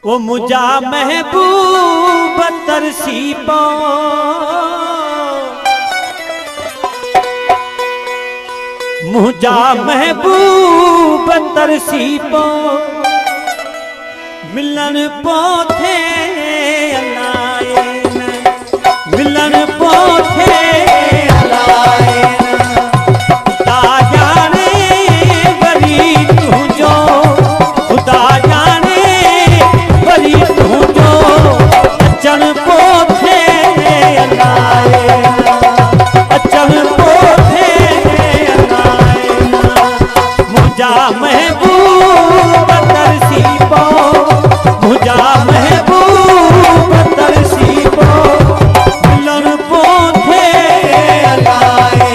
वो मुझा महबूब तरसी पो मुझा महबूब तरसी पो मिलन पोथे अलाए मिलन पोथे अलाए खुदा जाने वरी तुझो खुदा जाने वरी तुझो अचन पोथे अलाए अचन पोथे अलाए मुझा महबूब तरसी पो मुझा महबूब तरसी पो मिलन पोथे अलाए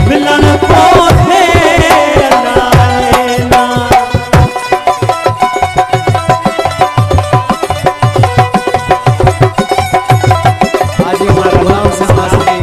मिलन पोथे अलाए आज हमारा गुलाम समाज के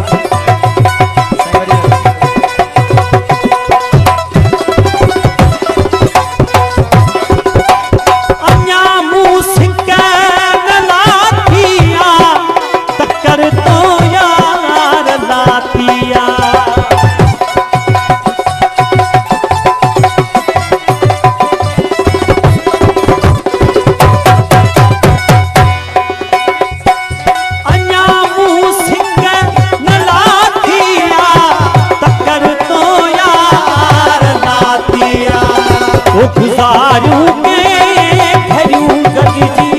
गुजारू के घरू गट जी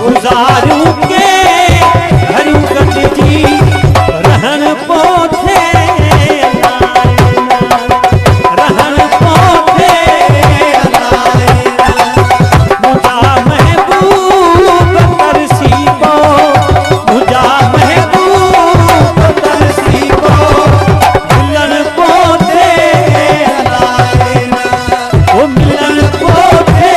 गुजारू के घरू गट जी रहन पोथे रहन पोथे मुझा महबूब तरसी पो मुझा महबूब तरसी पो मिलन पोथे ओ मिलन पोथे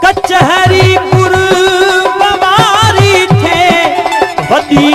कचहरी पुर बवारी थे वदी